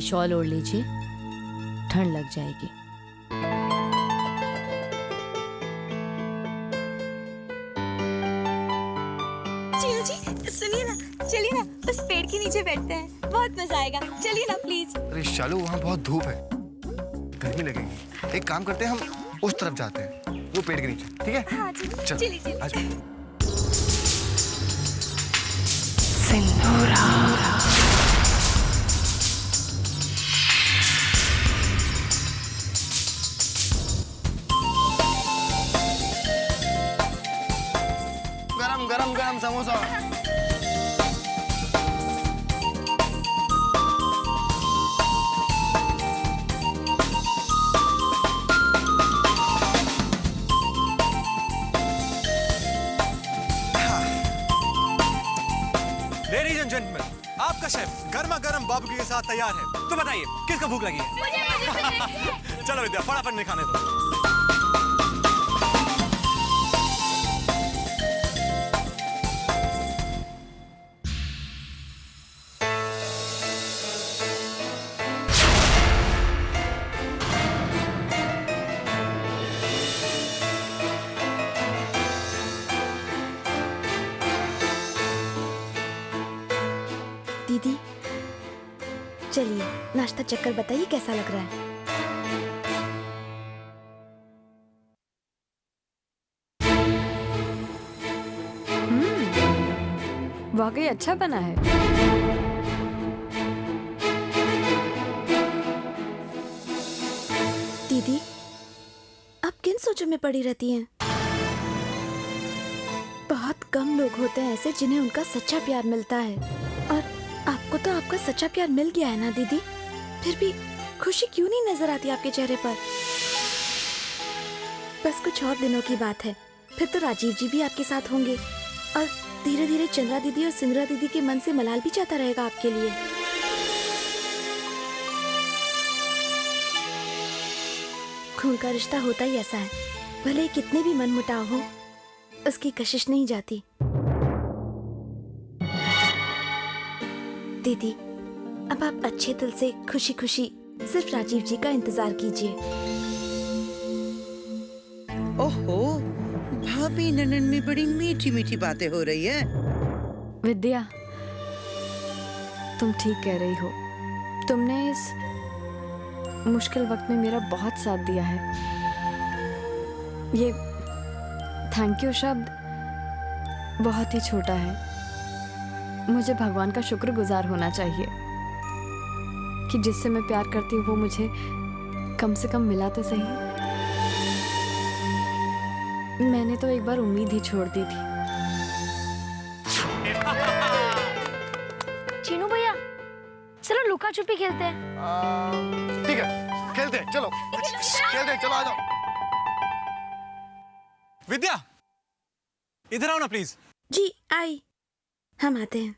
Shawl ओढ़ लीजिए, ठंड लग जाएगी। चिनू जी सुनिए ना, चलिए ना उस पेड़ के नीचे बैठते हैं, बहुत मजा आएगा। चलिए ना प्लीज। अरे शालू, वहाँ बहुत धूप है, गर्मी लगेगी। एक काम करते हैं, हम उस तरफ जाते हैं, वो पेड़ के नीचे, ठीक है? हाँ जी, चल, चलिए आ जाओ। सिंदूरा गरम गरम गरम समोसा। लेडीज एंड जेंटलमैन, आपका शेफ गर्मा गर्म बाबूकी के साथ तैयार है। तो बताइए किसको भूख लगी है? मुझे। चलो विद्या, फटाफट नहीं खाने दो। दीदी चलिए नाश्ता चक्कर बताइए कैसा लग रहा है? वाकई अच्छा बना है। दीदी आप किन सोचों में पड़ी रहती हैं? बहुत कम लोग होते हैं ऐसे जिन्हें उनका सच्चा प्यार मिलता है, और आपको तो आपका सच्चा प्यार मिल गया है ना दीदी। फिर भी खुशी क्यों नहीं नजर आती आपके चेहरे पर? बस कुछ और दिनों की बात है, फिर तो राजीव जी भी आपके साथ होंगे, और धीरे धीरे चंद्रा दीदी और सिंद्रा दीदी के मन से मलाल भी जाता रहेगा आपके लिए। खून का रिश्ता होता ही ऐसा है, भले कितने भी मनमुटाव हो, उसकी कशिश नहीं जाती। दीदी अब आप अच्छे दिल से खुशी खुशी सिर्फ राजीव जी का इंतजार कीजिए। ओहो, भाभी ननन में बड़ी मीठी मीठी बातें हो रही है। विद्या, तुम ठीक कह रही हो। तुमने इस मुश्किल वक्त में मेरा बहुत साथ दिया है। ये थैंक यू शब्द बहुत ही छोटा है। मुझे भगवान का शुक्रगुजार होना चाहिए कि जिससे मैं प्यार करती हूँ वो मुझे कम से कम मिला तो सही। मैंने तो एक बार उम्मीद ही छोड़ दी थी। चीनू भैया चलो लुका छुपी खेलते हैं। ठीक है, खेलते हैं, चलो खेलते हैं, चलो आ जाओ। विद्या इधर आओ ना प्लीज। जी आई, हम आते हैं।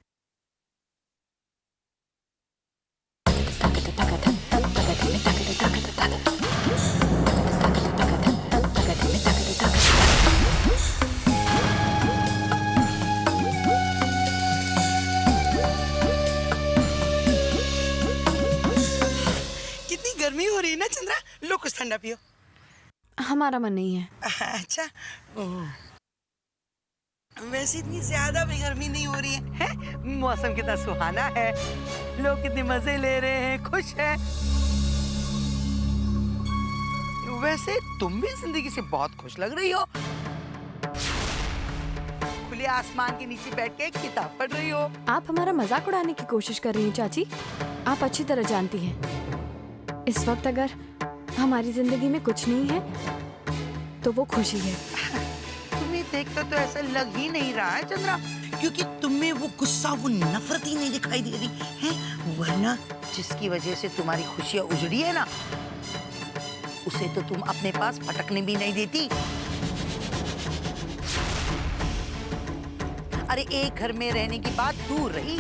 कितनी गर्मी हो रही है ना चंद्रा, लो कुछ ठंडा पियो। हमारा मन नहीं है। अच्छा, वैसे इतनी ज्यादा भी गर्मी नहीं हो रही है? मौसम कितना सुहाना है, लोग कितने मजे ले रहे हैं, खुश हैं। वैसे तुम भी जिंदगी से बहुत खुश लग रही हो। खुले आसमान के नीचे बैठ के किताब पढ़ रही हो। आप हमारा मजाक उड़ाने की कोशिश कर रही हैं चाची। आप अच्छी तरह जानती हैं इस वक्त अगर हमारी जिंदगी में कुछ नहीं है तो वो खुशी है। तुम्हें देखकर तो ऐसा लग ही नहीं रहा है चंद्रा, क्योंकि तुम्हें वो गुस्सा, वो नफरत ही नहीं दिखाई दे रही है। वरना जिसकी वजह से तुम्हारी खुशियां उजड़ी है ना, उसे तो तुम अपने पास पटकने भी नहीं देती। अरे एक घर में रहने की बात दूर रही,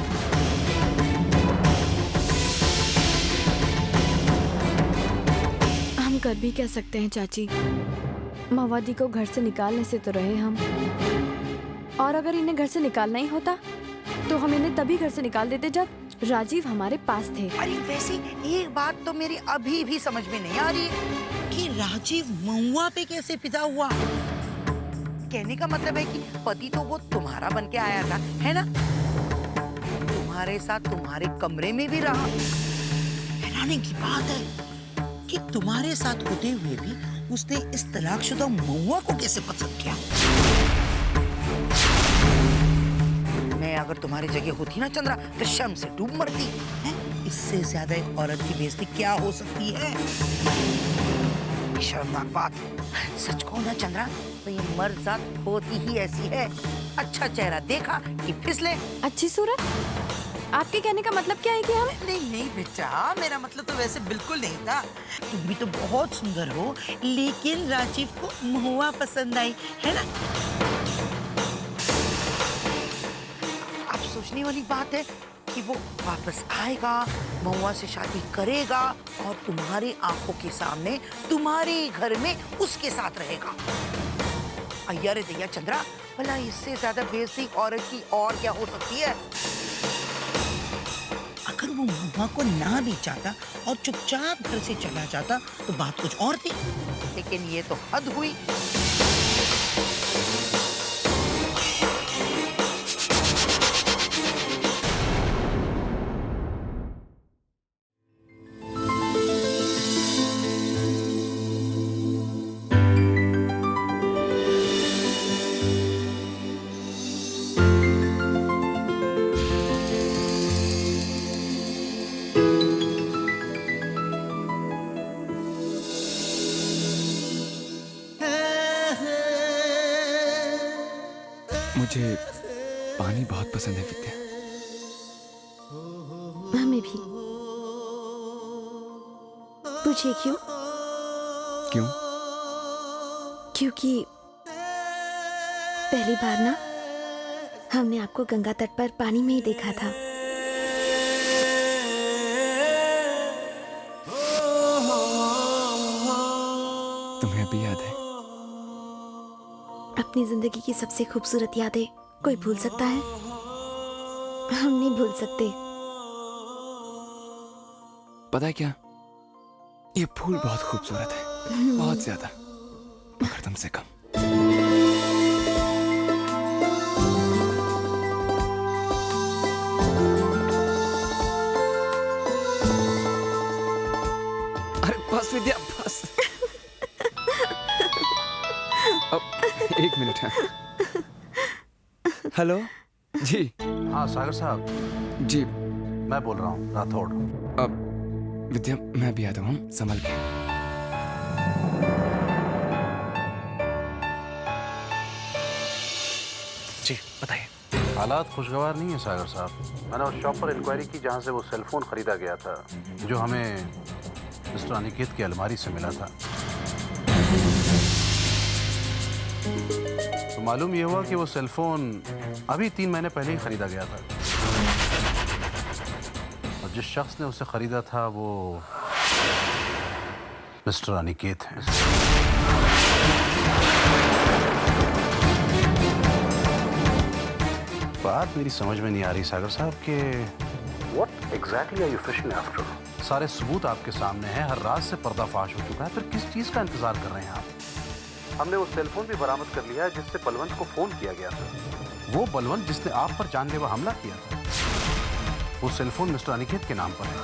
हम कर भी कह सकते हैं चाची। मवादी को घर से निकालने से तो रहे हम, और अगर इन्हें घर से निकालना ही होता तो हम इन्हें तभी घर से निकाल देते जब राजीव हमारे पास थे। अरे वैसे एक बात तो मेरी अभी भी समझ में नहीं आ रही कि राजीव महुआ पे कैसे फिदा हुआ। कहने का मतलब है कि पति तो वो तुम्हारा बन के आया था, है ना? तुम्हारे साथ तुम्हारे कमरे में भी रहा। हैरानी की बात है कि तुम्हारे साथ होते हुए भी उसने इस तलाकशुदा महुआ को कैसे पसंद किया। मैं अगर तुम्हारी जगह होती ना चंद्रा तो शर्म से डूब मरती है। इससे ज्यादा एक औरत की बेइज्जती क्या हो सकती है? शर्मनाक बात। सच कहो ना चंद्रा तो ये मर्द जात होती ही ऐसी है। अच्छा चेहरा देखा कि फिसले। अच्छी सूरत? आपके कहने का मतलब क्या है कि हम? नहीं नहीं बेटा, मेरा मतलब तो वैसे बिल्कुल नहीं था। तुम भी तो बहुत सुंदर हो, लेकिन राजीव को महुआ पसंद आई, है ना? अब सोचने वाली बात है कि वो वापस आएगा, महुआ से शादी करेगा और तुम्हारी आंखों के सामने तुम्हारे घर में उसके साथ रहेगा। अरे दैया चंद्रा, भला इससे ज्यादा बेइज्जती औरत की और क्या हो सकती है? अगर वो महुआ को ना भी चाहता और चुपचाप घर से चला जाता तो बात कुछ और थी, लेकिन ये तो हद हुई। मुझे पानी बहुत पसंद है विद्या। हमें भी। पूछिए क्यों? क्यों? क्योंकि पहली बार ना हमने आपको गंगा तट पर पानी में ही देखा था। तुम्हें अभी याद है? अपनी जिंदगी की सबसे खूबसूरत यादें कोई भूल सकता है? हम नहीं भूल सकते। पता है क्या, ये फूल बहुत खूबसूरत है, बहुत ज्यादा, मगर तुमसे कम। अरे बस विद्या बस। अब एक मिनट है। हेलो जी। हाँ सागर साहब जी मैं बोल रहा हूँ, राठौड़। अब विद्या मैं भी आता हूँ, संभल के। जी बताइए। हालात खुशगवार नहीं है सागर साहब। मैंने उस शॉप पर इंक्वायरी की जहाँ से वो सेलफोन खरीदा गया था, जो हमें मिस्टर अनिकेत की अलमारी से मिला था। तो मालूम ये हुआ कि वो सेलफोन अभी 3 महीने पहले ही खरीदा गया था, और जिस शख्स ने उसे खरीदा था वो मिस्टर अनिकेत है। बात मेरी समझ में नहीं आ रही सागर साहब कि what exactly are you fishing after? सारे सबूत आपके सामने हैं, हर रात से पर्दाफाश हो चुका है, फिर किस चीज का इंतजार कर रहे हैं आप? हमने वो सेलफोन भी बरामद कर लिया है जिससे बलवंत को फोन किया गया था। वो बलवंत जिसने आप पर जानलेवा हमला किया था, वो सेलफोन मिस्टर अनिकेत के नाम पर है।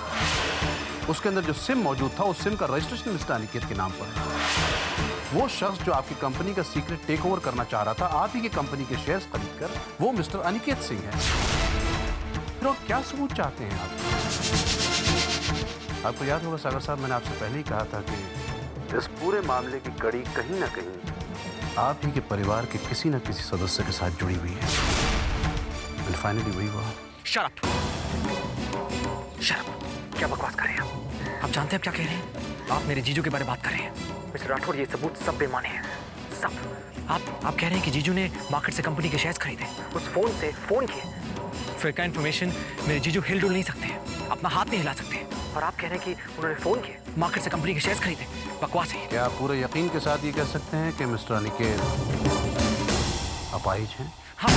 उसके अंदर जो सिम मौजूद था, उस सिम का रजिस्ट्रेशन मिस्टर अनिकेत के नाम पर है। वो शख्स जो आपकी कंपनी का सीक्रेट टेक ओवर करना चाह रहा था, आप ही की कंपनी के शेयर्स खरीदकर, वो मिस्टर अनिकेत सिंह है। फिर और क्या सबूत चाहते हैं आप? आपको याद होगा सागर साहब, मैंने आपसे पहले ही कहा था कि इस पूरे मामले की कड़ी कहीं ना कहीं आप ही के परिवार के किसी न किसी सदस्य के साथ जुड़ी हुई है। एंड फाइनली वही हुआ। Shut up. क्या बकवास कर रहे हैं आप? आप जानते हैं आप क्या कह रहे हैं? आप मेरे जीजू के बारे में बात कर रहे हैं। मिस्टर राठौड़, ये सबूत सब बेमाने हैं, सब। आप कह रहे हैं कि जीजू ने मार्केट से कंपनी के शेयर्स खरीदे, उस फोन से फोन किए। फिर का इन्फॉर्मेशन मेरे जीजू हिल डुल नहीं सकते हैं, अपना हाथ नहीं हिला सकते, और आप कह रहे हैं कि उन्होंने फोन किए, मार्केट से कंपनी के शेयर्स खरीदे। बकवास है। क्या आप पूरे यकीन के साथ ये कह सकते हैं कि मिस्टर अनिकेत अपाहिज हैं? हाँ।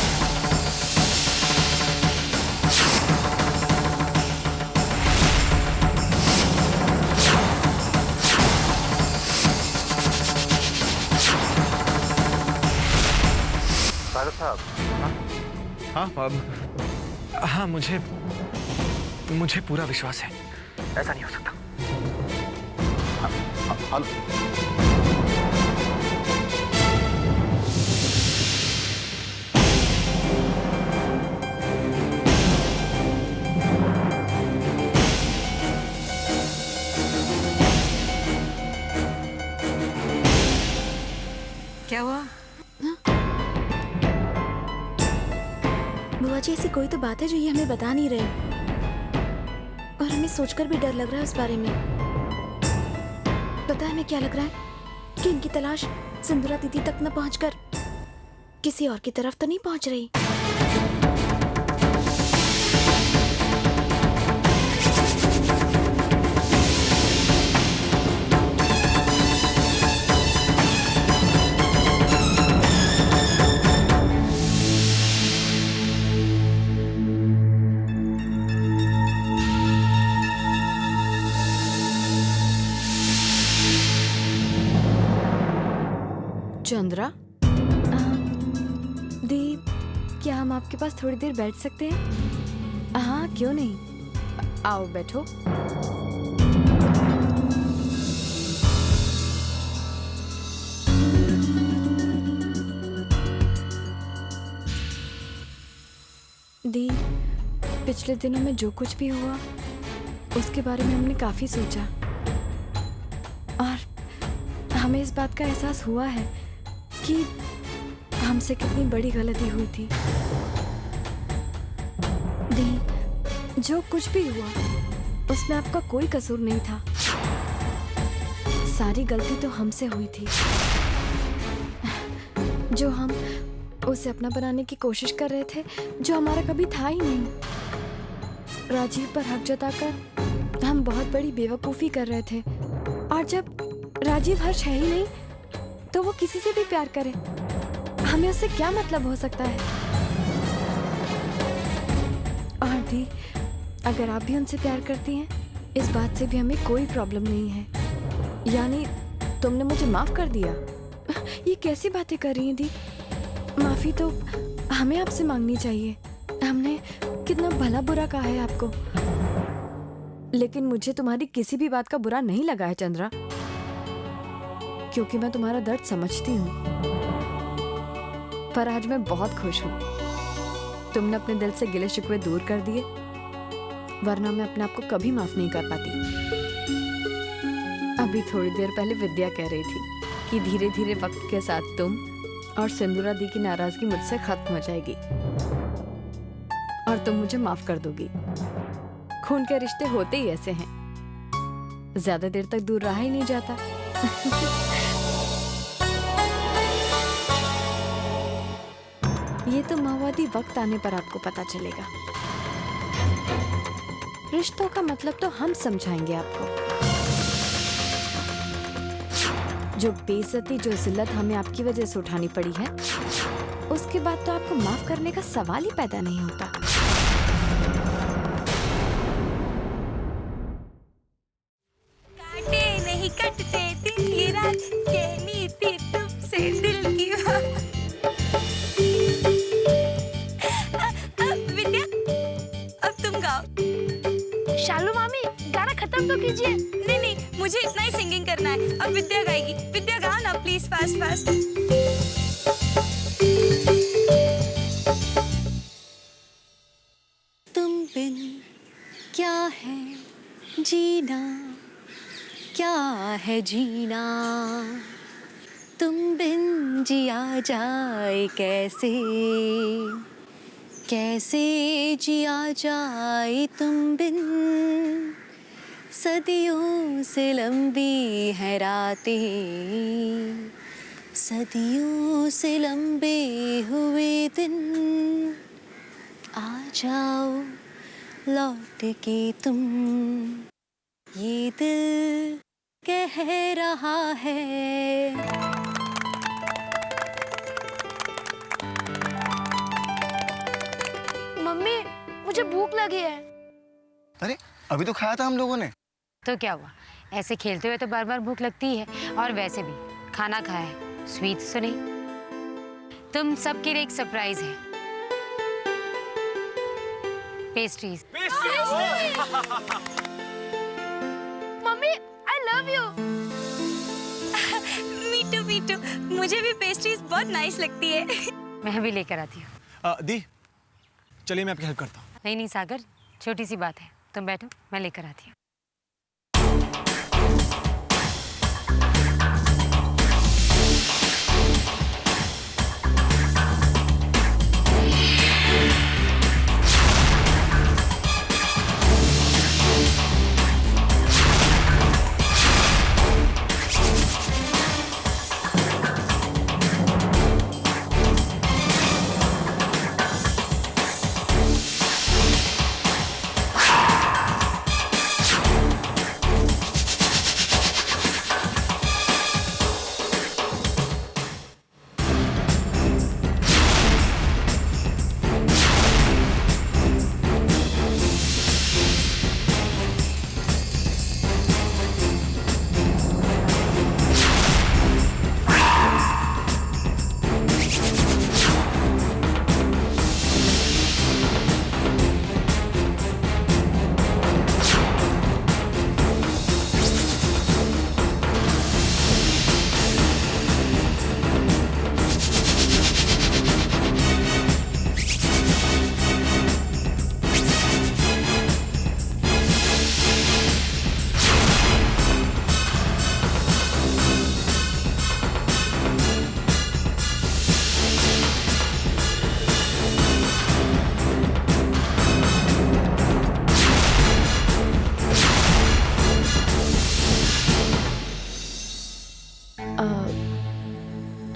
सागर साहब। हाँ हाँ, मुझे पूरा विश्वास है, ऐसा नहीं हो सकता। हेलो। क्या हुआ? बुआ जी, ऐसी कोई तो बात है जो ये हमें बता नहीं रहे, और हमें सोचकर भी डर लग रहा है उस बारे में। पता है हमें क्या लग रहा है? कि इनकी तलाश सिंदूरा दीदी तक न पहुंचकर किसी और की तरफ तो नहीं पहुंच रही। चंद्रा, दी, क्या हम आपके पास थोड़ी देर बैठ सकते हैं? हाँ, क्यों नहीं, आओ बैठो। दी, पिछले दिनों में जो कुछ भी हुआ उसके बारे में हमने काफी सोचा, और हमें इस बात का एहसास हुआ है कि हमसे कितनी बड़ी गलती हुई थी। दी, जो कुछ भी हुआ उसमें आपका कोई कसूर नहीं था। सारी गलती तो हमसे हुई थी, जो हम उसे अपना बनाने की कोशिश कर रहे थे, जो हमारा कभी था ही नहीं। राजीव पर हक जताकर हम बहुत बड़ी बेवकूफ़ी कर रहे थे, और जब राजीव हर्ष है ही नहीं तो वो किसी से भी प्यार करे, हमें उससे क्या मतलब हो सकता है? और दी, अगर आप भी उनसे प्यार करती हैं, इस बात से भी हमें कोई प्रॉब्लम नहीं है। यानी तुमने मुझे माफ कर दिया? ये कैसी बातें कर रही हैं दी? माफी तो हमें आपसे मांगनी चाहिए। हमने कितना भला बुरा कहा है आपको, लेकिन मुझे तुम्हारी किसी भी बात का बुरा नहीं लगा है चंद्रा, क्योंकि मैं तुम्हारा दर्द समझती हूँ। पर आज मैं बहुत खुश हूँ, तुमने अपने दिल से गिले शिकवे दूर कर दिए, वरना मैं अपने आप को कभी माफ नहीं कर पाती। अभी थोड़ी देर पहले विद्या कह रही थी कि धीरे धीरे वक्त के साथ तुम और सिंदूरा दी की नाराजगी मुझसे खत्म हो जाएगी और तुम मुझे माफ कर दोगी। खून के रिश्ते होते ही ऐसे हैं, ज्यादा देर तक दूर रहा ही नहीं जाता। ये तो माओवादी वक्त आने पर आपको पता चलेगा। रिश्तों का मतलब तो हम समझाएंगे आपको। जो बेइज्जती, जो जिल्लत हमें आपकी वजह से उठानी पड़ी है, उसके बाद तो आपको माफ करने का सवाल ही पैदा नहीं होता। काटे नहीं कटते दिन की रात, ये नीति तुमसे दिल की बात। विद्या, अब तुम गाओ। शालू मामी, गाना खत्म तो कीजिए। नहीं नहीं, मुझे इतना ही सिंगिंग करना है। अब विद्या गाएगी। विद्या गाओ ना प्लीज, फास्ट फास्ट। तुम बिन क्या है जीना, क्या है जीना, तुम बिन जिया जाए कैसे, कैसे जिया जाए तुम बिन। सदियों से लंबी है रातें, सदियों से लंबे हुए दिन। आ जाओ लौट के तुम, ये दिल कह रहा है। मम्मी, मुझे भूख लगी है। अरे अभी तो खाया था हम लोगों ने। तो क्या हुआ, ऐसे खेलते हुए तो बार बार भूख लगती है, और वैसे भी खाना खाया है, स्वीट्स तो नहीं। तुम सबके लिए एक सरप्राइज है। Pastries. Mummy I love you. Me too me too, मुझे भी पेस्ट्रीज बहुत नाइस लगती है। मैं भी लेकर आती हूँ। दी चलिए मैं आपकी हेल्प करता हूँ। नहीं नहीं सागर, छोटी सी बात है, तुम बैठो, मैं लेकर आती हूँ।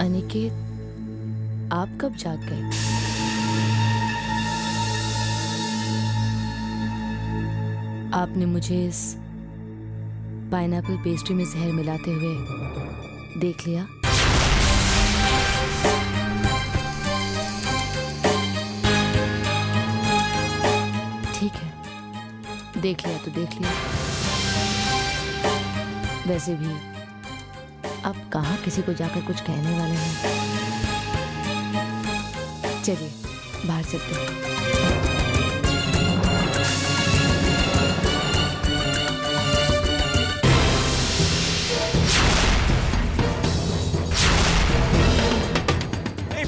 अनिकेत, आप कब जाग गए? आपने मुझे इस पाइनएप्पल पेस्ट्री में जहर मिलाते हुए देख लिया? ठीक है, देख लिया तो देख लिया। वैसे भी अब कहाँ किसी को जाकर कुछ कहने वाले हैं। चलिए बाहर चलते हैं।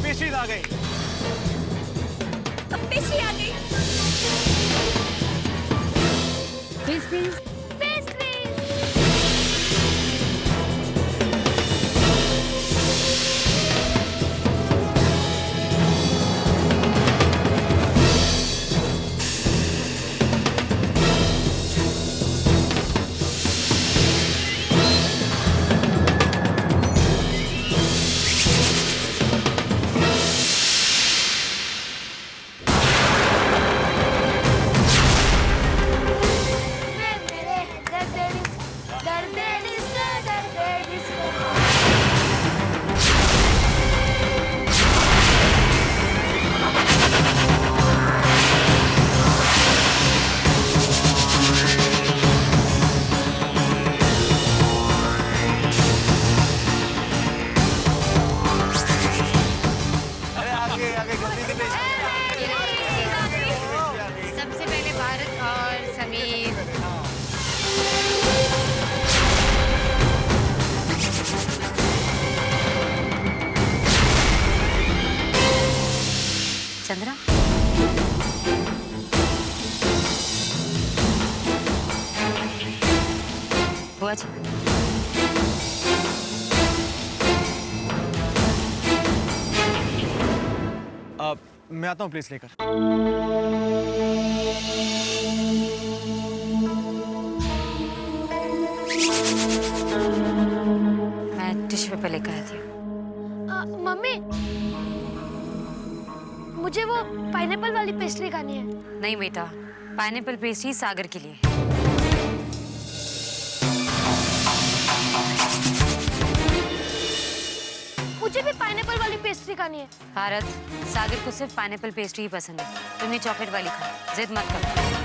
पेस्ट्रीज आ गई। पेस्ट्री आ गई। पेस्ट्रीज। सबसे पहले भारत और समीर। चंद्रा, बुआ जी। मैं आता हूँ प्लेस लेकर। मैं टिश्यू पेपर लेकर आती हूँ। मम्मी, मुझे वो पाइनएप्पल वाली पेस्ट्री खानी है। नहीं बेटा, पाइनएप्पल पेस्ट्री सागर के लिए। मुझे भी पाइनएप्पल वाली पेस्ट्री खानी है। भारत, सागर को सिर्फ पाइनएप्पल पेस्ट्री ही पसंद है। तुम्हें चॉकलेट वाली खा, जिद मत करो।